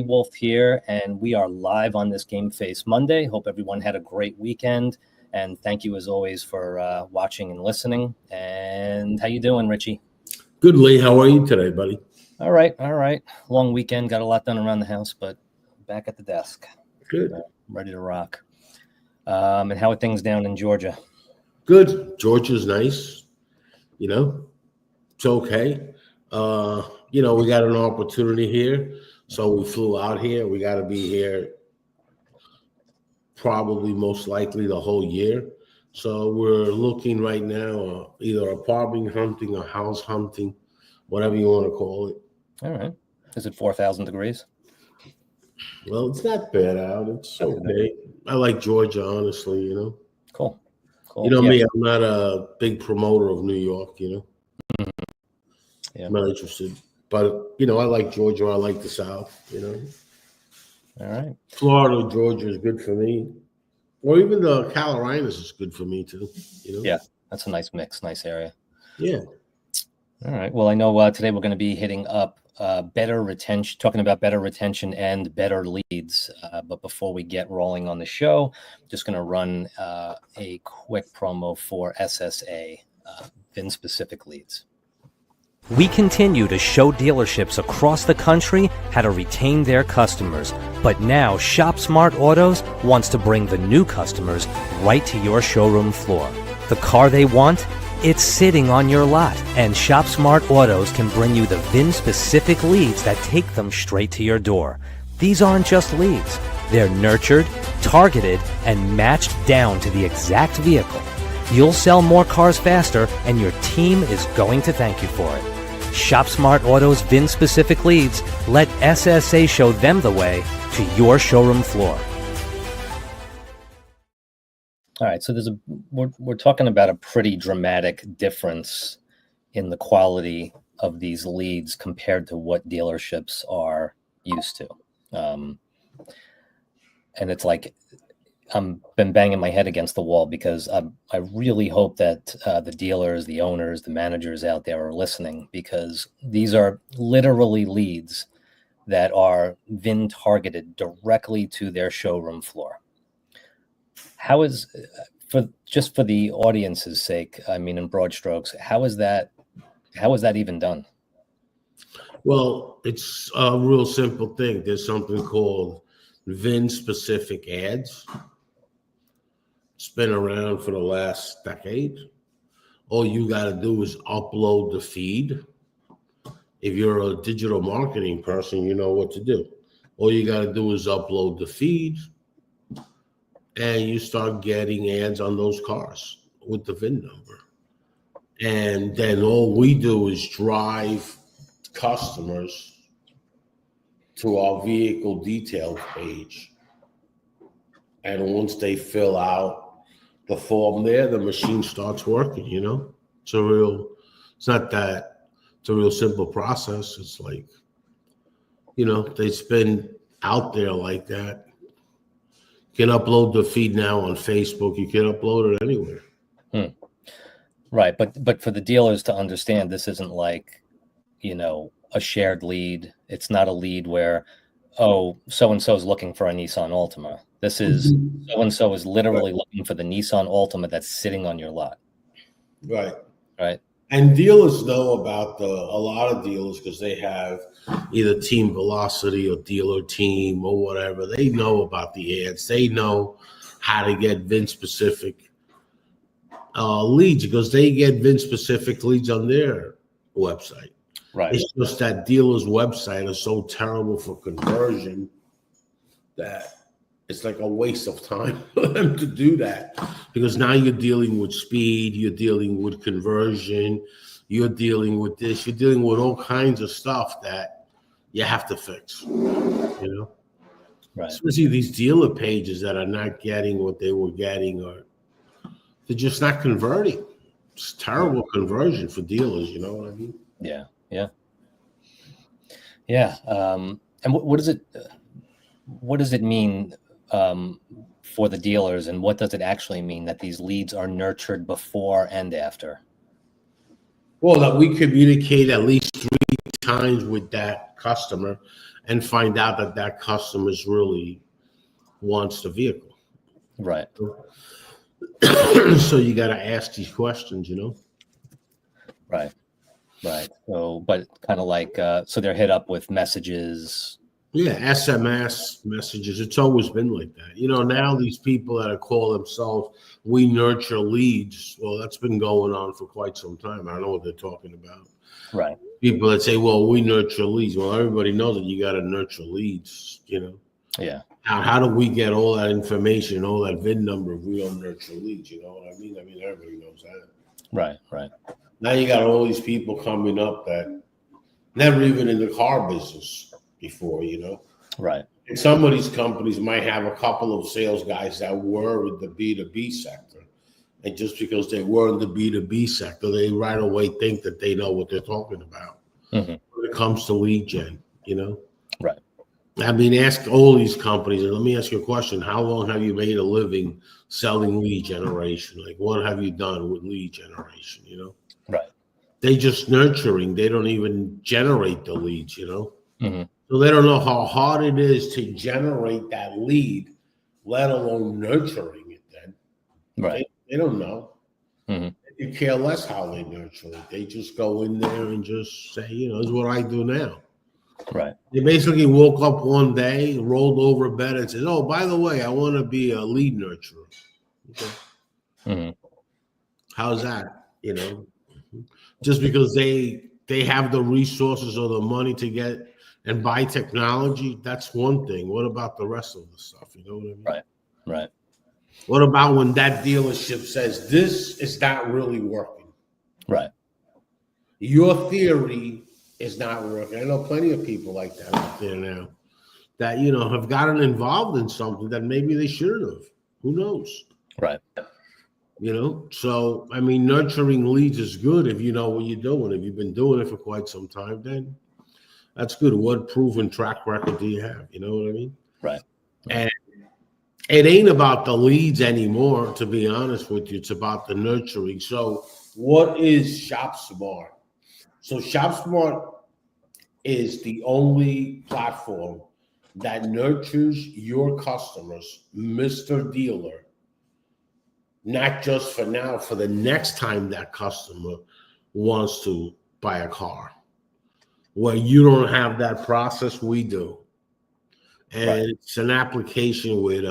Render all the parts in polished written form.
Wolf here, and we are live on this Game Face Monday. Hope everyone had a great weekend, and thank you as always for watching and listening. And how you doing, Richie? Good, Lee. How are you today, buddy? All right. Long weekend, got a lot done around the house, but back at the desk. Good. Ready to rock. And how are things down in Georgia? Good. Georgia's nice. It's okay. We got an opportunity here, so we flew out here. We got to be here probably most likely the whole year. So we're looking right now either apartment hunting or house hunting, whatever you want to call it. All right. Is it 4,000 degrees? Well, it's not bad out. It's okay. I like Georgia, honestly, Cool. Me, I'm not a big promoter of New York, Mm-hmm. Yeah. I'm not interested. But, I like Georgia. I like the South, All right. Florida, Georgia is good for me. Or even the Carolinas is good for me, too, Yeah, that's a nice mix, nice area. Yeah. All right. Well, I know today we're going to be hitting up better retention, talking about better retention and better leads. But before we get rolling on the show, just going to run a quick promo for SSA, VIN-Specific leads. We continue to show dealerships across the country how to retain their customers. But now Shop Smart Autos wants to bring the new customers right to your showroom floor. The car they want? It's sitting on your lot, and Shop Smart Autos can bring you the VIN-specific leads that take them straight to your door. These aren't just leads. They're nurtured, targeted, and matched down to the exact vehicle. You'll sell more cars faster, and your team is going to thank you for it. Shop Smart Autos VIN-specific leads. Let SSA show them the way to your showroom floor. All right, so we're talking about a pretty dramatic difference in the quality of these leads compared to what dealerships are used to. And it's like I've been banging my head against the wall because I really hope that the dealers, the owners, the managers out there are listening, because these are literally leads that are VIN targeted directly to their showroom floor. How is, for the audience's sake, I mean, in broad strokes, how is that even done? Well, it's a real simple thing. There's something called VIN-specific ads. It's been around for the last decade. All you got to do is upload the feed. If you're a digital marketing person, you know what to do. All you got to do is upload the feed, and you start getting ads on those cars with the VIN number. And then all we do is drive customers to our vehicle detail page. And once they fill out the form there, the machine starts working, It's a real simple process. It's like, it's been out there like that. You can upload the feed now on Facebook. You can upload it anywhere. Right, but for the dealers to understand, this isn't like, a shared lead. It's not a lead where, so-and-so is looking for a Nissan Altima. This is so-and-so is literally looking for the Nissan Altima that's sitting on your lot. Right. Right. And dealers know about a lot of dealers, because they have either Team Velocity or Dealer Team or whatever. They know about the ads. They know how to get VIN-specific leads, because they get VIN-specific leads on their website. Right. It's just that dealer's website is so terrible for conversion that it's like a waste of time for them to do that, because now you're dealing with speed, you're dealing with conversion, you're dealing with this, you're dealing with all kinds of stuff that you have to fix, Right. Especially these dealer pages that are not getting what they were getting, or they're just not converting. It's terrible conversion for dealers, you know what I mean? Yeah. And what does it mean for the dealers, and what does it actually mean that these leads are nurtured before and after? Well, that we communicate at least 3 times with that customer and find out that that customer really wants the vehicle. Right. So you got to ask these questions, Right. Right. So, but kind of like, so they're hit up with messages. Yeah, SMS messages. It's always been like that. Now these people that call themselves, we nurture leads. Well, that's been going on for quite some time. I don't know what they're talking about. Right. People that say, well, we nurture leads. Well, everybody knows that you got to nurture leads, Yeah. How do we get all that information, all that VIN number if we don't nurture leads? You know what I mean? Everybody knows that. Right. Right. Now you got all these people coming up that never even in the car business before, Right. And some of these companies might have a couple of sales guys that were in the B2B sector. And just because they were in the B2B sector, they right away think that they know what they're talking about when it comes to lead gen, Right. Ask all these companies, and let me ask you a question. How long have you made a living selling lead generation? Like, what have you done with lead generation, Right. They just nurturing. They don't even generate the leads, Mm-hmm. So they don't know how hard it is to generate that lead, let alone nurturing it then. Right. They don't know. Mm-hmm. They care less how they nurture it. They just go in there and just say, this is what I do now. Right. They basically woke up one day, rolled over a bed and said, oh, by the way, I want to be a lead nurturer. Okay. Mm-hmm. How's that? Just because they have the resources or the money to get and buy technology, that's one thing. What about the rest of the stuff? You know what I mean? Right. Right. What about when that dealership says this is not really working? Right. Your theory is not working. I know plenty of people like that out there now that, have gotten involved in something that maybe they shouldn't have. Who knows? Right. So, nurturing leads is good if you know what you're doing. If you've been doing it for quite some time, then that's good. What proven track record do you have? You know what I mean? Right. And it ain't about the leads anymore, to be honest with you. It's about the nurturing. So what is Shop Smart? So Shop Smart is the only platform that nurtures your customers, Mr. Dealer, not just for now, for the next time that customer wants to buy a car. Where you don't have that process, we do. And Right. it's an application with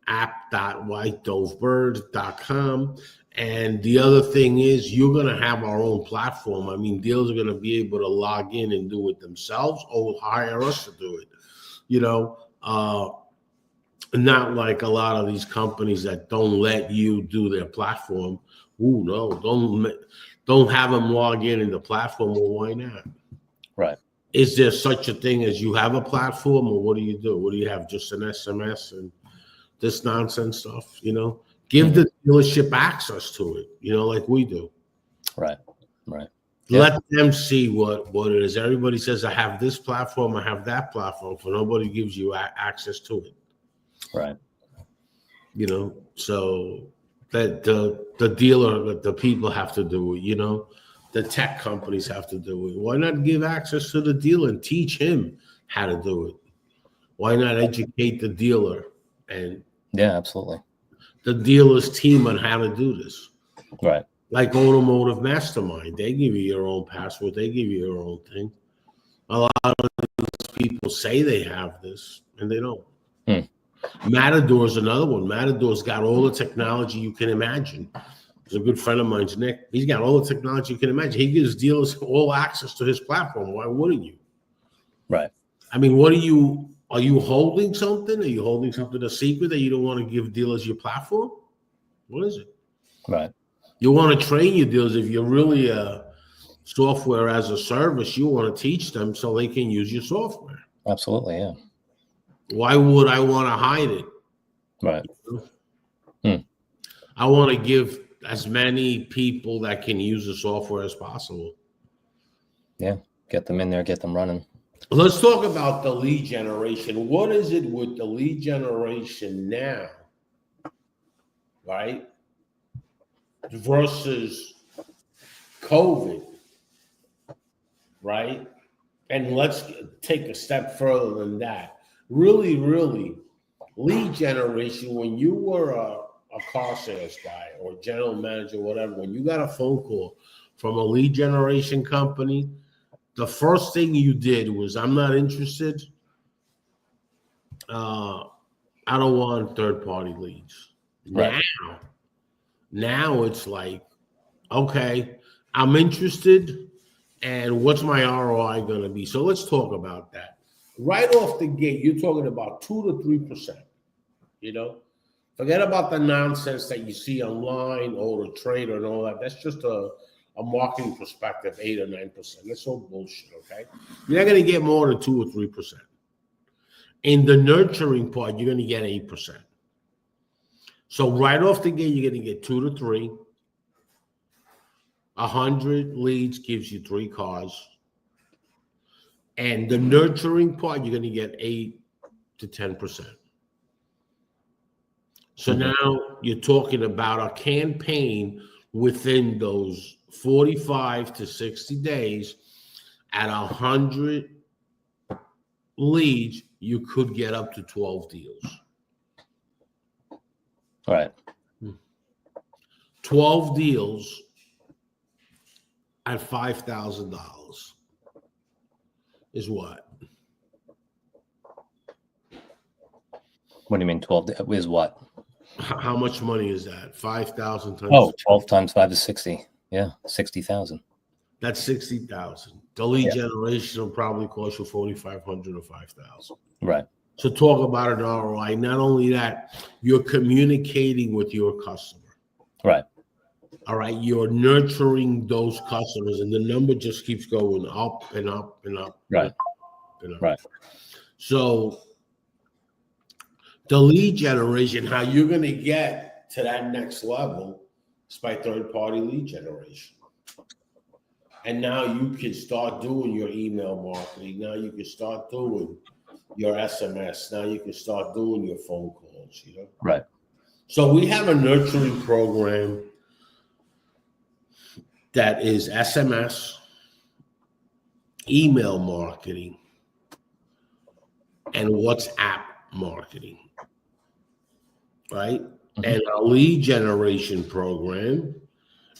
app.whitedovebird.com. And the other thing is you're going to have our own platform. Dealers are going to be able to log in and do it themselves or hire us to do it. Not like a lot of these companies that don't let you do their platform. Ooh, no, don't have them log in the platform. Well, why not? Right. Is there such a thing as you have a platform, or what do you do? What do you have? Just an SMS and this nonsense stuff, Give the dealership access to it, like we do. Right. Right. Let them see what it is. Everybody says, I have this platform, I have that platform, but nobody gives you access to it. Right. So that the dealer, the people have to do it, the tech companies have to do it. Why not give access to the dealer and teach him how to do it? Why not educate the dealer and absolutely. the dealer's team on how to do this? Right. Like Automotive Mastermind, they give you your own password, they give you your own thing. A lot of people say they have this, and they don't. Matador is another one. Matador's got all the technology you can imagine. There's a good friend of mine's, Nick. He's got all the technology you can imagine. He gives dealers all access to his platform. Why wouldn't you? Right. What are you holding something? Are you holding something a secret that you don't want to give dealers your platform? What is it? Right. You want to train your dealers. If you're really a software as a service, you want to teach them so they can use your software. Absolutely. Yeah. Why would I want to hide it? Right. I want to give as many people that can use the software as possible. Yeah. Get them in there, get them running. Let's talk about the lead generation. What is it with the lead generation now, right, versus COVID, right? And let's take a step further than that. Really, really, lead generation, when you were a car sales guy or general manager, whatever, when you got a phone call from a lead generation company, the first thing you did was, I'm not interested. I don't want third-party leads. Right. Now it's like, okay, I'm interested, and what's my ROI going to be? So let's talk about that. Right off the gate, you're talking about 2 to 3%. You know, forget about the nonsense that you see online or the trader and all that. That's just a marketing perspective, 8 or 9%. That's all bullshit, okay? You're not going to get more than 2 or 3%. In the nurturing part, you're going to get 8%. So right off the gate, you're going to get 2 to 3. 100 leads gives you 3 cars. And the nurturing part, you're going to get 8 to 10%. So now you're talking about a campaign within those 45 to 60 days at 100 leads, you could get up to 12 deals. Right. 12 deals at $5,000 is what? What do you mean 12 is what? How much money is that? 5,000 times. Oh, 12 times 5 is 60. Yeah, 60,000. That's 60,000. The lead generation will probably cost you 4,500 or 5,000. Right. So talk about an ROI. Not only that, you're communicating with your customer. Right. All right. You're nurturing those customers, and the number just keeps going up and up and up. Right. And up. Right. So the lead generation, how you're going to get to that next level is by third-party lead generation. And now you can start doing your email marketing. Now you can start doing your SMS. Now you can start doing your phone calls, you know? Right. So we have a nurturing program that is SMS, email marketing, and WhatsApp marketing, right? And our lead generation program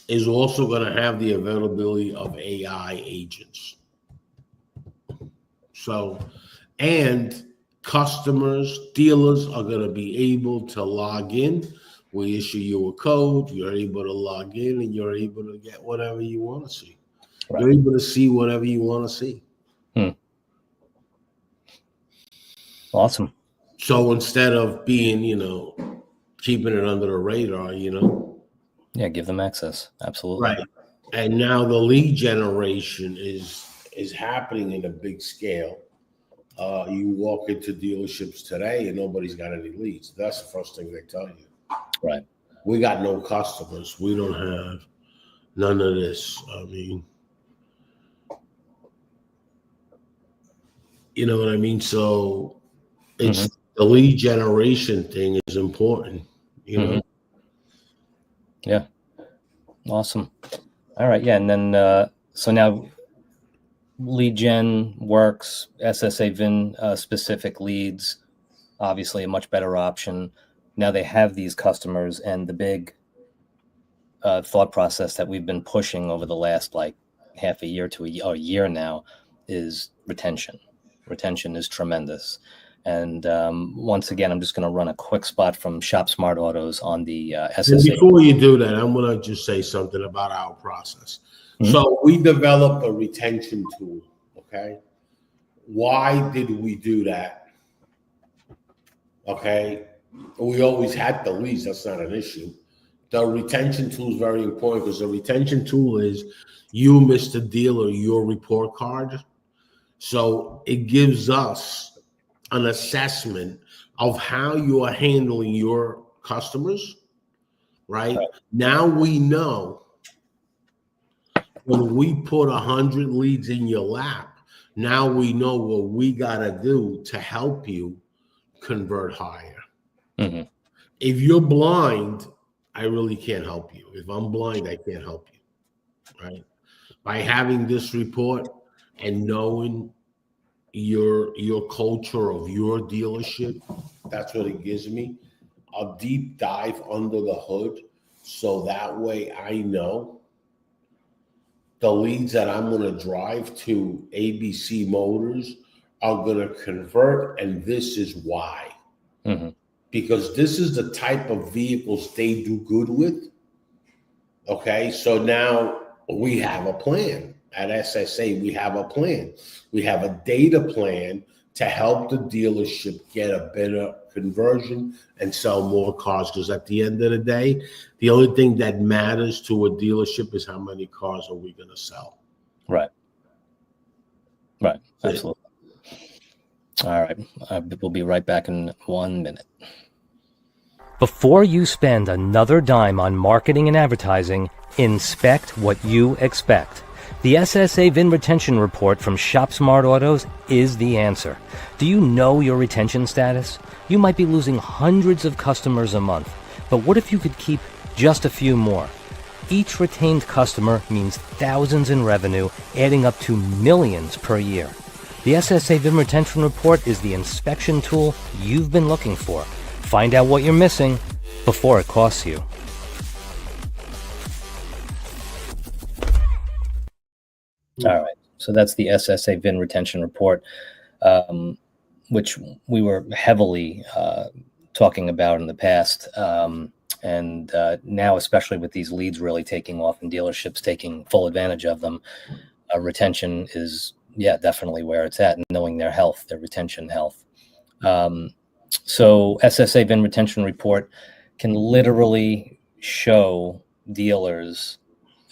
is also going to have the availability of AI agents. So, and customers, dealers are going to be able to log in. We issue you a code. You're able to log in, and you're able to get whatever you want to see. Right. You're able to see whatever you want to see. Awesome. So instead of being, keeping it under the radar, Yeah, give them access. Absolutely. Right. And now the lead generation is happening in a big scale. You walk into dealerships today and nobody's got any leads. That's the first thing they tell you. Right. We got no customers. We don't have none of this. I mean, you know what I mean? So it's the lead generation thing is important, know? Yeah. Awesome. All right. Yeah. And then, so now lead gen works, SSA VIN specific leads, obviously a much better option. Now they have these customers, and the big thought process that we've been pushing over the last like half a year to a year now is retention. Retention is tremendous. And once again, I'm just going to run a quick spot from Shop Smart Autos on the SSA. And before you do that, I'm going to just say something about our process. So we developed a retention tool, okay? Why did we do that? Okay? We always had the leads. That's not an issue. The retention tool is very important because the retention tool is you, Mr. Dealer, your report card. So it gives us an assessment of how you are handling your customers, right? Now we know when we put 100 leads in your lap, now we know what we got to do to help you convert higher. If you're blind, I really can't help you. If I'm blind, I can't help you, right? By having this report and knowing your culture of your dealership. That's what it gives me. A deep dive under the hood, so that way I know the leads that I'm going to drive to ABC Motors are going to convert, and this is why. Mm-hmm. Because this is the type of vehicles they do good with. Okay, so now we have a plan. At SSA, we have a plan. We have a data plan to help the dealership get a better conversion and sell more cars. Because at the end of the day, the only thing that matters to a dealership is how many cars are we going to sell. Right. Right. Absolutely. All right. We'll be right back in 1 minute. Before you spend another dime on marketing and advertising, inspect what you expect. The SSA VIN retention report from Shop Smart Autos is the answer. Do you know your retention status? You might be losing hundreds of customers a month, but what if you could keep just a few more? Each retained customer means thousands in revenue, adding up to millions per year. The SSA VIN retention report is the inspection tool you've been looking for. Find out what you're missing before it costs you. All right. So that's the SSA VIN retention report, which we were heavily talking about in the past. And now, especially with these leads really taking off and dealerships taking full advantage of them, retention is, definitely where it's at, and knowing their health, their retention health. So SSA VIN retention report can literally show dealers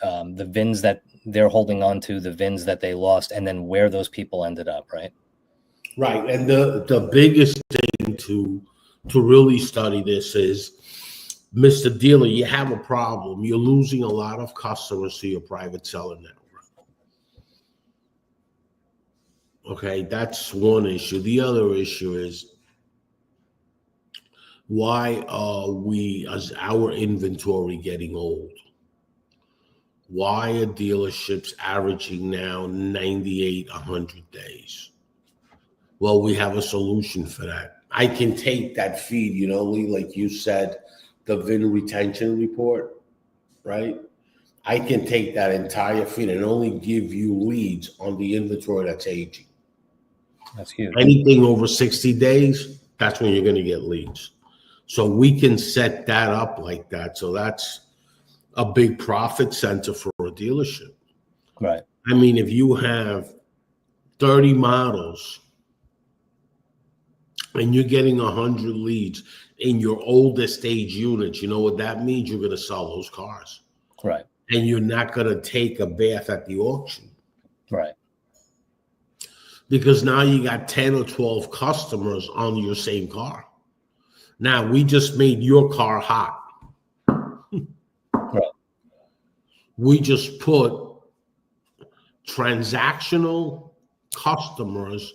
the VINs that they're holding on to, the VINs that they lost, and then where those people ended up, right? Right. And the biggest thing to really study this is, Mr. Dealer, you have a problem. You're losing a lot of customers to your private seller network. Okay, that's one issue. The other issue is, why are our inventory getting old? Why are dealerships averaging now 98, 100 days? Well, we have a solution for that. I can take that feed, Lee, like you said, the VIN retention report, right? I can take that entire feed and only give you leads on the inventory that's aging. That's huge. Anything over 60 days, that's when you're going to get leads. So we can set that up like that. So that's a big profit center for a dealership. Right. I mean, if you have 30 models and you're getting 100 leads in your oldest age units, you know what that means? You're going to sell those cars. Right. And you're not going to take a bath at the auction. Right. Because now you got 10 or 12 customers on your same car. Now, we just made your car hot. Right. We just put transactional customers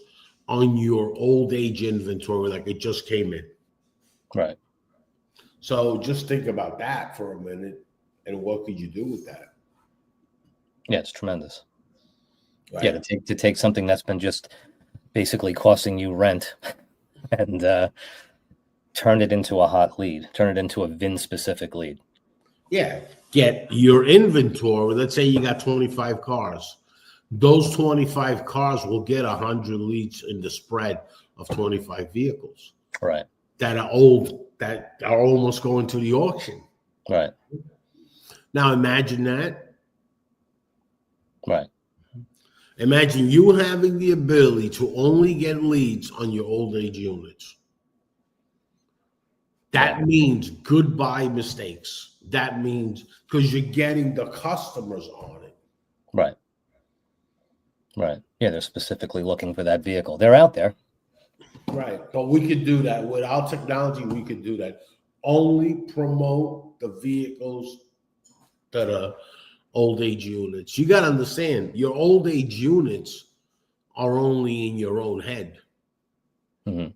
on your old age inventory like it just came in. Right. So just think about that for a minute, and what could you do with that? Yeah, it's tremendous. Right? Yeah, to take something that's been just basically costing you rent and turn it into a hot lead, turn it into a VIN-specific lead. Yeah, get your inventory. Let's say you got 25 cars. Those 25 cars will get 100 leads in the spread of 25 vehicles. Right. That are old, that are almost going to the auction. Right. Now imagine that. Right. Imagine you having the ability to only get leads on your old age units. That means goodbye mistakes. That means because you're getting the customers on it. Right. Right. Yeah, they're specifically looking for that vehicle. They're out there. Right. But we could do that. With our technology, we could do that. Only promote the vehicles that are old age units. You got to understand, your old age units are only in your own head. Mm-hmm.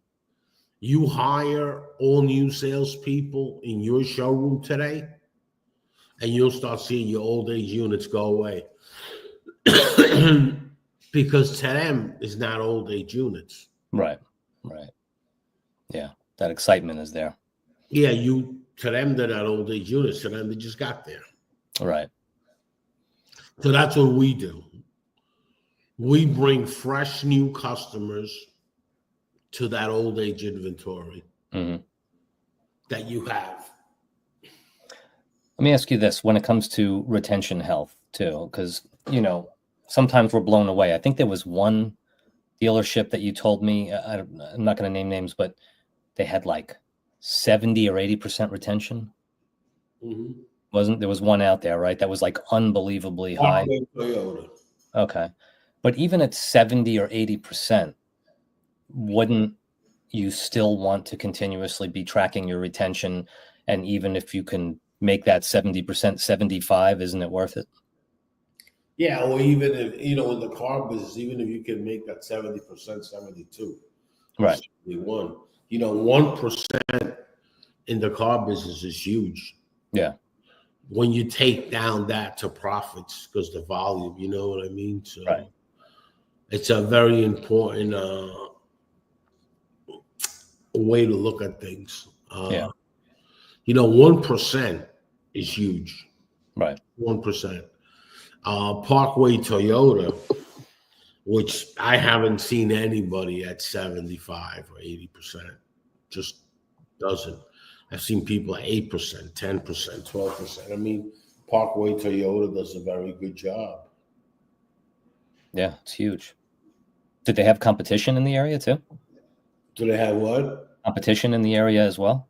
You hire all new salespeople in your showroom today, and you'll start seeing your old age units go away. because to them is not old age units. Right. Yeah, that excitement is there. Yeah, to them they're not old age units. To them they just got there. Right. So that's what we do. We bring fresh new customers to that old age inventory that you have. Let me ask you this: when it comes to retention health, too, because sometimes we're blown away. I think there was one dealership that you told me. I'm not going to name names, but they had like 70 or 80% retention. There was one out there, right? That was like unbelievably high. Toyota. Okay. But even at 70 or 80%, wouldn't you still want to continuously be tracking your retention? And even if you can make that 70% 75, isn't it worth it? Yeah, or even if, in the car business, even if you can make that 70%, 72, right, 71, 1% in the car business is huge. Yeah. When you take down that to profits, because the volume, you know what I mean? So right. It's a very important way to look at things. 1% is huge. Right. 1%. Parkway Toyota, which I haven't seen anybody at 75 or 80%, just doesn't. I've seen people at 8%, 10%, 12%. I mean, Parkway Toyota does a very good job. Yeah, it's huge. Did they have competition in the area too? Do they have what? Competition in the area as well?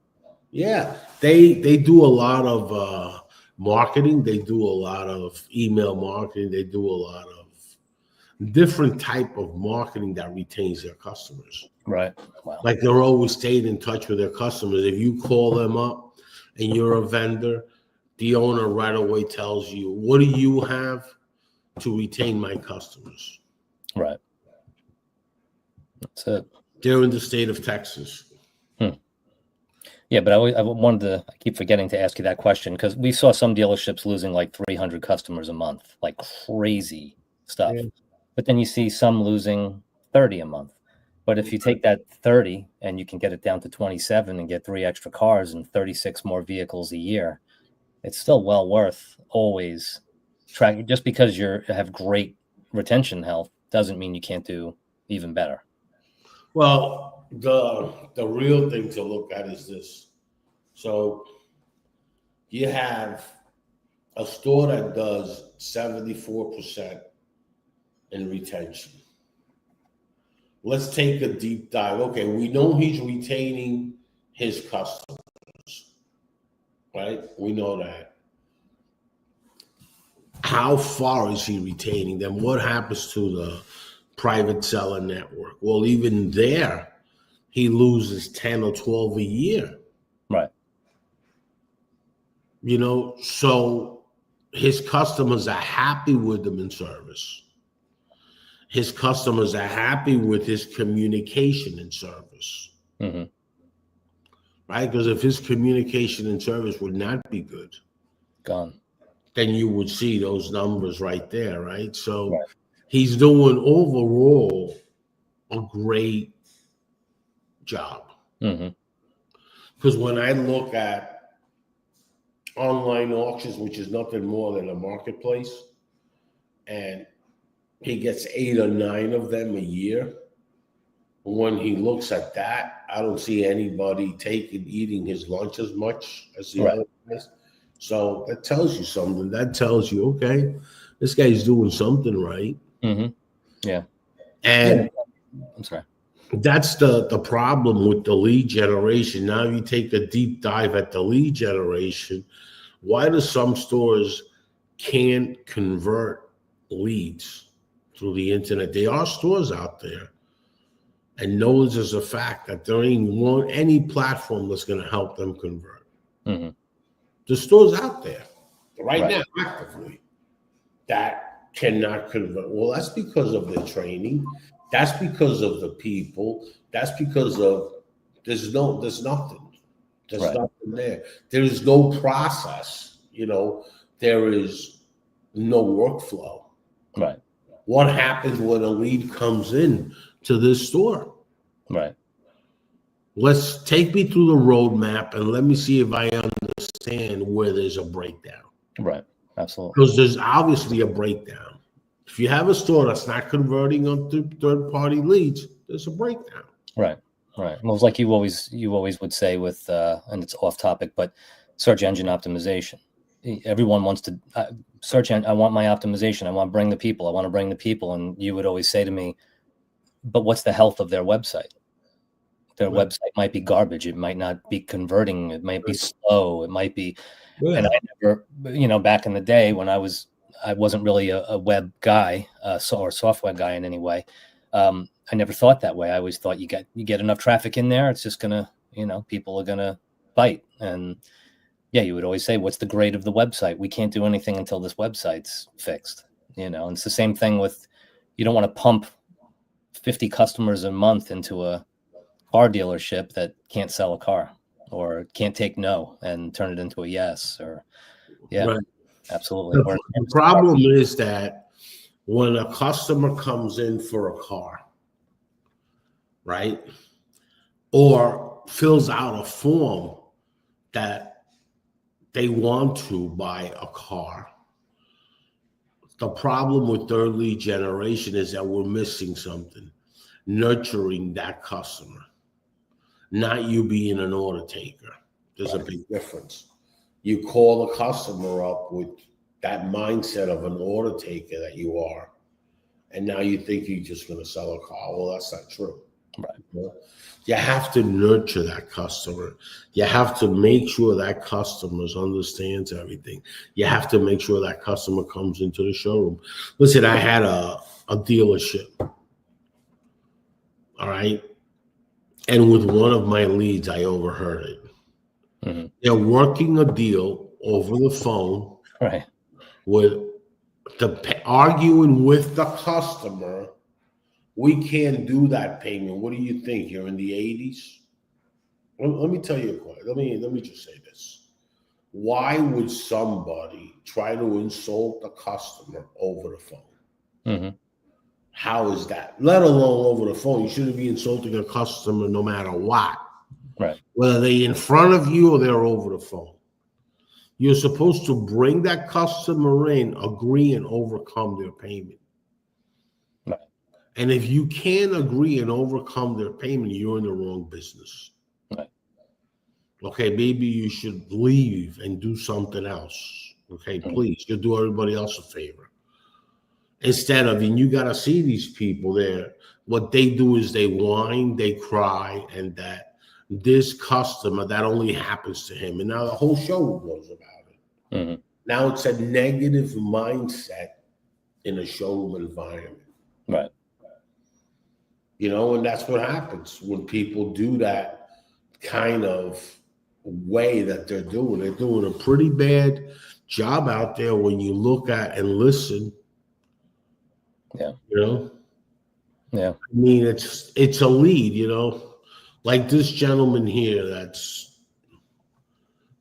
Yeah, they do a lot of marketing. They do a lot of email marketing. They do a lot of different type of marketing that retains their customers. Right. Wow. Like they're always staying in touch with their customers. If you call them up and you're a vendor, the owner right away tells you, what do you have to retain my customers? Right. That's it. They're in the state of Texas. Yeah, but I keep forgetting to ask you that question because we saw some dealerships losing like 300 customers a month, like crazy stuff. Yeah. But then you see some losing 30 a month. But if you take that 30 and you can get it down to 27 and get 3 extra cars and 36 more vehicles a year, it's still well worth always tracking. Just because you have great retention health doesn't mean you can't do even better. Well, the real thing to look at is this. So you have a store that does 74% in retention. Let's take a deep dive. Okay, we know he's retaining his customers, right? We know that. How far is he retaining them? What happens to the private seller network? Well, even there, he loses 10 or 12 a year. Right. So his customers are happy with him in service. His customers are happy with his communication and service. Mm-hmm. Right? Because if his communication and service would not be good, gone, then you would see those numbers right there, right? So he's doing overall a great job. Because when I look at online auctions, which is nothing more than a marketplace, and he gets 8 or 9 of them a year, when he looks at that, I don't see anybody eating his lunch as much as the other guys. So that tells you something. That tells you, okay, this guy's doing something right. Yeah. And I'm sorry. That's the problem with the lead generation. Now you take a deep dive at the lead generation. Why do some stores can't convert leads through the internet? There are stores out there, and knowledge is a fact that there ain't any platform that's going to help them convert. The stores out there right now actively that cannot convert. Well, that's because of their training. That's because of the people. That's because of there's nothing. There's nothing there. There is no process. There is no workflow. Right. What happens when a lead comes in to this store? Right. Let's take me through the roadmap and let me see if I understand where there's a breakdown. Right. Absolutely. Because there's obviously a breakdown. If you have a store that's not converting on third-party leads, there's a breakdown. Right. Right. Well, it's like you always would say with, and it's off topic, but search engine optimization. Everyone wants to search. I want my optimization. I want to bring the people. I want to bring the people. And you would always say to me, but what's the health of their website? Their Right. website might be garbage. It might not be converting. It might be slow. It might be, Yeah. and I never, back in the day when I wasn't really a web guy, or software guy in any way. I never thought that way. I always thought you get enough traffic in there, it's just gonna, people are gonna bite. And yeah, you would always say, what's the grade of the website? We can't do anything until this website's fixed. And it's the same thing with, you don't want to pump 50 customers a month into a car dealership that can't sell a car or can't take no and turn it into a yes. Or Right. Absolutely. The problem is that when a customer comes in for a car, right, or fills out a form that they want to buy a car, the problem with third lead generation is that we're missing something. Nurturing that customer, not you being an order taker. There's a big difference. You call the customer up with that mindset of an order taker that you are, and now you think you're just going to sell a car. Well, that's not true. Right. You have to nurture that customer. You have to make sure that customer understands everything. You have to make sure that customer comes into the showroom. Listen, I had a dealership, all right? And with one of my leads, I overheard it. Mm-hmm. They're working a deal over the phone, Right, with arguing with the customer. We can't do that payment. What do you think? You're in the 80s? Let me tell you a question. Let me just say this. Why would somebody try to insult a customer over the phone? mm-hmm. How is that? Let alone over the phone. You shouldn't be insulting a customer no matter what. Right. Whether they're in front of you or they're over the phone. You're supposed to bring that customer in, agree, and overcome their payment. Right. And if you can't agree and overcome their payment, you're in the wrong business. Right. Okay, maybe you should leave and do something else. Okay, please, you'll do everybody else a favor. Instead of, and you got to see these people there, what they do is they whine, they cry, and that this customer, that only happens to him. And now the whole show knows about it. Mm-hmm. Now it's a negative mindset in a showroom environment. Right. And that's what happens when people do that kind of way that they're doing. They're doing a pretty bad job out there when you look at and listen. Yeah. Yeah. I mean, it's a lead, like this gentleman here. This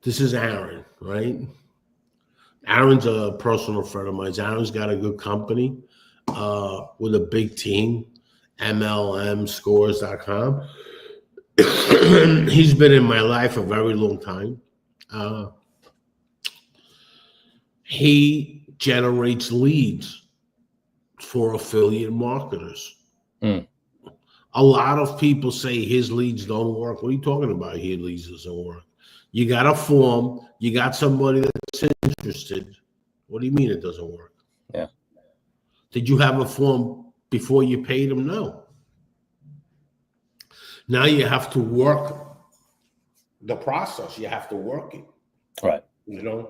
is Aaron, right? Aaron's a personal friend of mine. Aaron's got a good company with a big team, MLMscores.com. He's been in my life a very long time. He generates leads for affiliate marketers. Mm. A lot of people say his leads don't work. What are you talking about? His leads doesn't work. You got a form. You got somebody that's interested. What do you mean it doesn't work? Yeah. Did you have a form before you paid him? No. Now you have to work the process. You have to work it. Right. And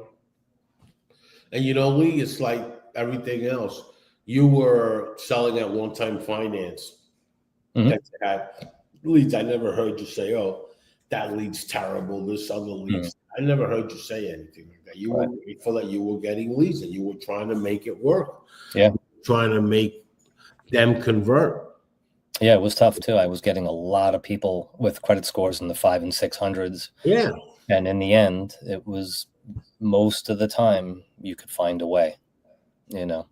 Lee, it's like everything else. You were selling at one-time finance. Mm-hmm. That had leads. I never heard you say, "Oh, that lead's terrible." This other leads. Mm-hmm. I never heard you say anything like that. You were grateful that you were getting leads and you were trying to make it work. Yeah. Trying to make them convert. Yeah, it was tough too. I was getting a lot of people with credit scores in the 500s and 600s. Yeah. And in the end, it was most of the time you could find a way, Yeah.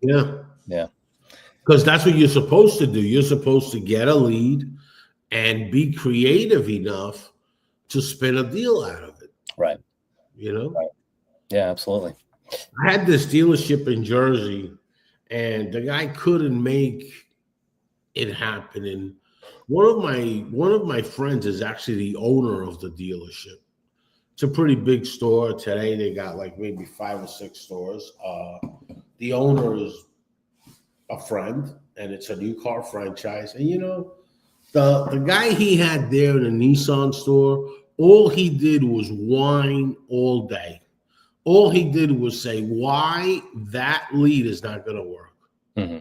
Yeah. Because that's what you're supposed to do. You're supposed to get a lead and be creative enough to spin a deal out of it. Right. You know? Right. Yeah, absolutely. I had this dealership in Jersey, and the guy couldn't make it happen. And one of my friends is actually the owner of the dealership. It's a pretty big store. Today they got like maybe 5 or 6 stores. The owner is a friend, and it's a new car franchise. And you know, the guy he had there in the Nissan store, all he did was whine all day. All he did was say why that lead is not going to work. Mm-hmm.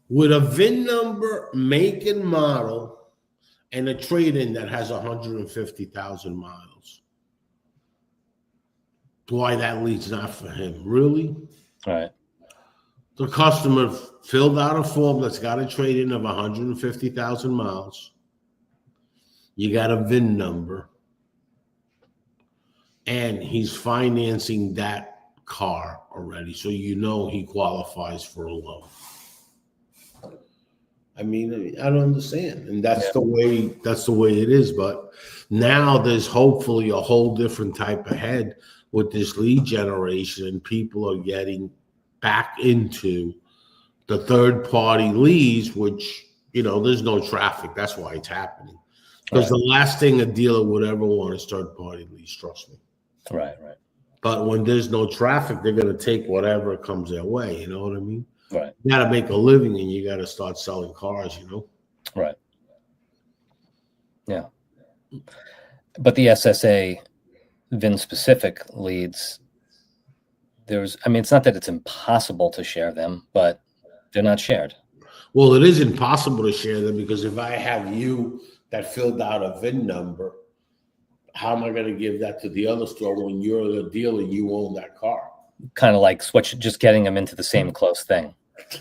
With a VIN number, make and model, and a trade-in that has 150,000 miles. Why that lead's not for him. Really? Right. The customer filled out a form that's got a trade-in of 150,000 miles. You got a VIN number. And he's financing that car already. So you know he qualifies for a loan. I mean, I don't understand. And that's the way it is. But now there's hopefully a whole different type of head with this lead generation, and people are getting back into the third party leads, which, you know, there's no traffic. That's why it's happening. Because the last thing a dealer would ever want is third party leads, trust me. Right, right. But when there's no traffic, they're going to take whatever comes their way. You know what I mean? Right. You got to make a living, and you got to start selling cars, you know? Right. Yeah. But the SSA VIN-specific leads, it's not that it's impossible to share them, but they're not shared. Well, it is impossible to share them, because if I have you that filled out a VIN number, how am I going to give that to the other store when you're the dealer, you own that car? Kind of like just getting them into the same close thing.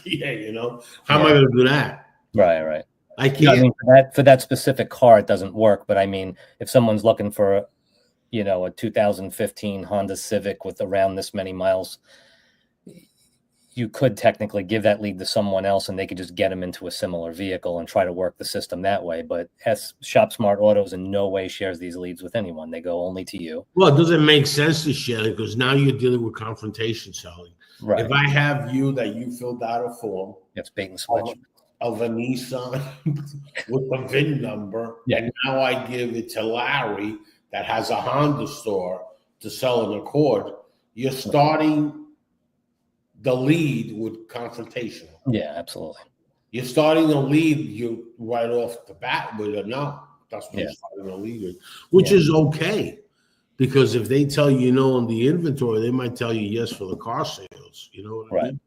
Yeah, you know, how am I going to do that? Right, right. I can't. I mean, for that specific car, it doesn't work. But I mean, if someone's looking for, a 2015 Honda Civic with around this many miles, you could technically give that lead to someone else, and they could just get them into a similar vehicle and try to work the system that way. But Shop Smart Autos in no way shares these leads with anyone. They go only to you. Well, it doesn't make sense to share it, because now you're dealing with confrontation selling. Right. If I have you that you filled out a form, It's bait and switch. Of a Nissan with a VIN number, and now I give it to Larry that has a Honda store to sell an Accord, you're starting the lead with confrontation. Yeah, absolutely. You're starting the lead you right off the bat with a no. That's what you're starting the lead with, which is okay. Because if they tell you no on the inventory, they might tell you yes for the car sales. You know what I mean?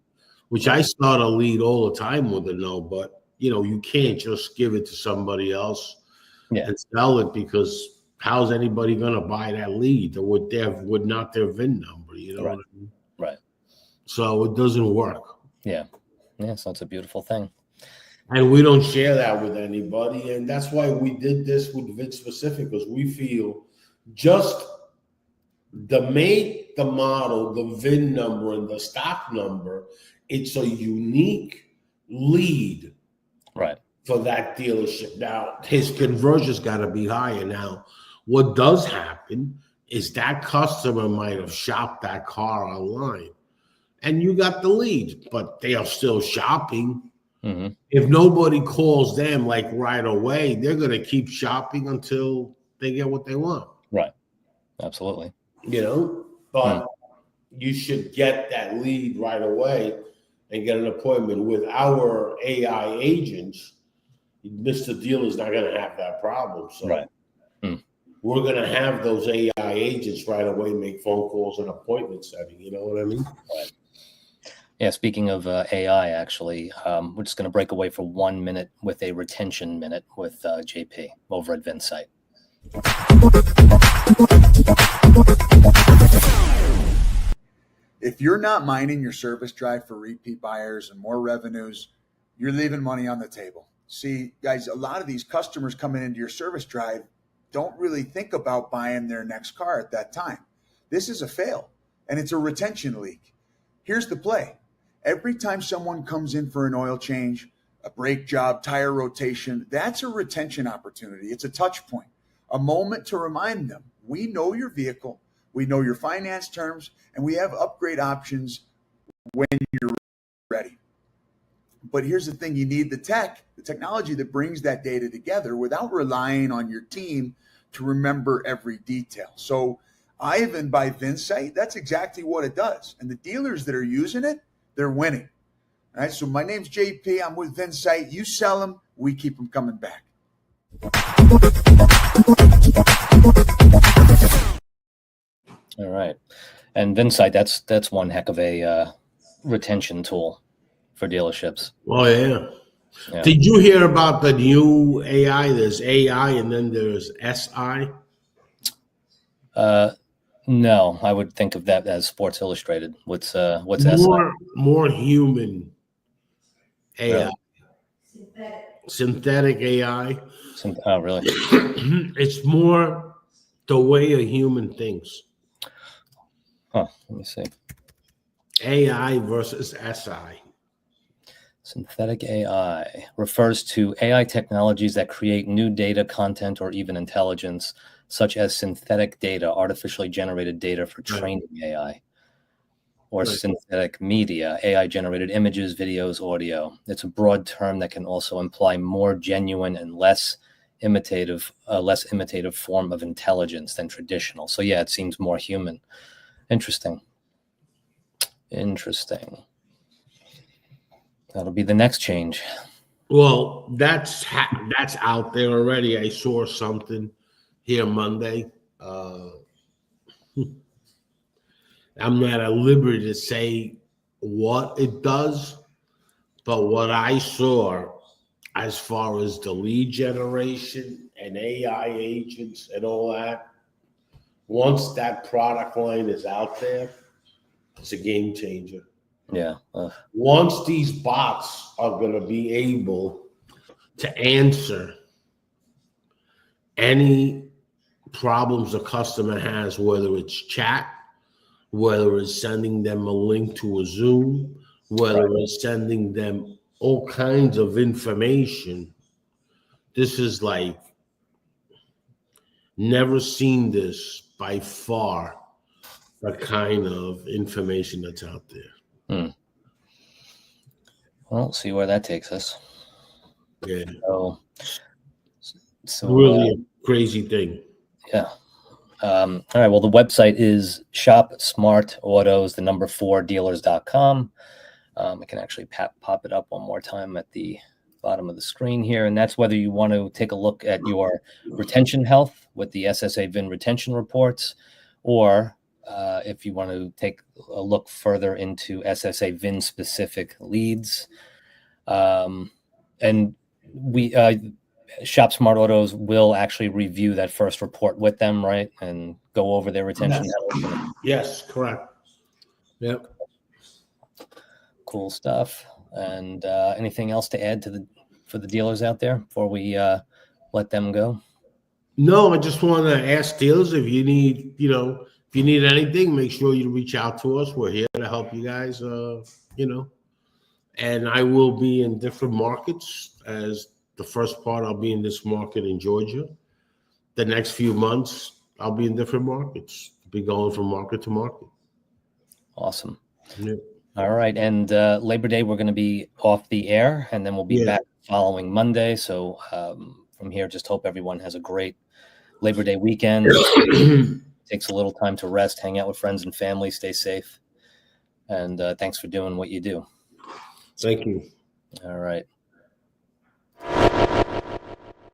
Which I start a lead all the time with a no, but you can't just give it to somebody else and sell it, because how's anybody going to buy that lead with not their VIN number? You know what I mean? Right. So it doesn't work. Yeah. Yeah. So it's a beautiful thing. And we don't share that with anybody. And that's why we did this with VIN-Specific, because we feel just the make, the model, the VIN number, and the stock number, it's a unique lead for that dealership. Now, his conversion's got to be higher. Now, what does happen is that customer might have shopped that car online, and you got the lead, but they are still shopping. Mm-hmm. If nobody calls them like right away, they're going to keep shopping until they get what they want. Right. Absolutely. But you should get that lead right away and get an appointment with our AI agents. Mr. Dealer's not going to have that problem. So we're going to have those AI agents right away make phone calls and appointment setting. You know what I mean? Right. Yeah, speaking of AI, actually, we're just going to break away for 1 minute with a retention minute with JP over at VinSight. If you're not mining your service drive for repeat buyers and more revenues, you're leaving money on the table. See, guys, a lot of these customers coming into your service drive don't really think about buying their next car at that time. This is a fail, and it's a retention leak. Here's the play. Every time someone comes in for an oil change, a brake job, tire rotation, that's a retention opportunity. It's a touch point, a moment to remind them, we know your vehicle, we know your finance terms, and we have upgrade options when you're ready. But here's the thing, you need the technology that brings that data together without relying on your team to remember every detail. So Ivan by VIN-Sight, that's exactly what it does. And the dealers that are using it, they're winning. All right, so my name's JP. I'm with VIN-Sight. You sell them, we keep them coming back. All right. And VIN-Sight, that's one heck of a retention tool for dealerships. Oh, yeah. Did you hear about the new AI? There's AI and then there's SI. No, I would think of that as Sports Illustrated. What's more human AI? Really? Synthetic AI. Oh, really? It's more the way a human thinks. Huh. Let me see. AI versus SI. Synthetic AI refers to AI technologies that create new data, content, or even intelligence, such as synthetic data, artificially generated data for training AI, or synthetic media, AI-generated images, videos, audio. It's a broad term that can also imply more genuine and less imitative form of intelligence than traditional. So yeah, it seems more human. Interesting. That'll be the next change. Well, that's out there already. I saw something here Monday. I'm not at liberty to say what it does, but what I saw as far as the lead generation and AI agents and all that, once that product line is out there, it's a game changer. Yeah. Once these bots are going to be able to answer any problems a customer has, whether it's chat, whether it's sending them a link to a Zoom, whether it's sending them all kinds of information. This is like never seen this by far, the kind of information that's out there. Well, see where that takes us. Yeah. So really a crazy thing. Yeah. All right. Well, the website is shopsmartautos4dealers.com. I can actually pop it up one more time at the bottom of the screen here. And that's whether you want to take a look at your retention health with the SSA VIN retention reports, or if you want to take a look further into SSA VIN-specific leads. And we Shop Smart Autos will actually review that first report with them, right? And go over their retention health. Yes, correct. Yep. Cool stuff. And anything else to add for the dealers out there before we let them go? No, I just want to ask dealers if you need, if you need anything, make sure you reach out to us. We're here to help you guys, and I will be in different markets. As the first part, I'll be in this market in Georgia. The next few months, I'll be in different markets. I'll be going from market to market. Awesome. Yeah. All right. And Labor Day, we're going to be off the air, and then we'll be back following Monday. So from here, just hope everyone has a great Labor Day weekend. Takes a little time to rest, hang out with friends and family, stay safe. And thanks for doing what you do. Thank you. All right.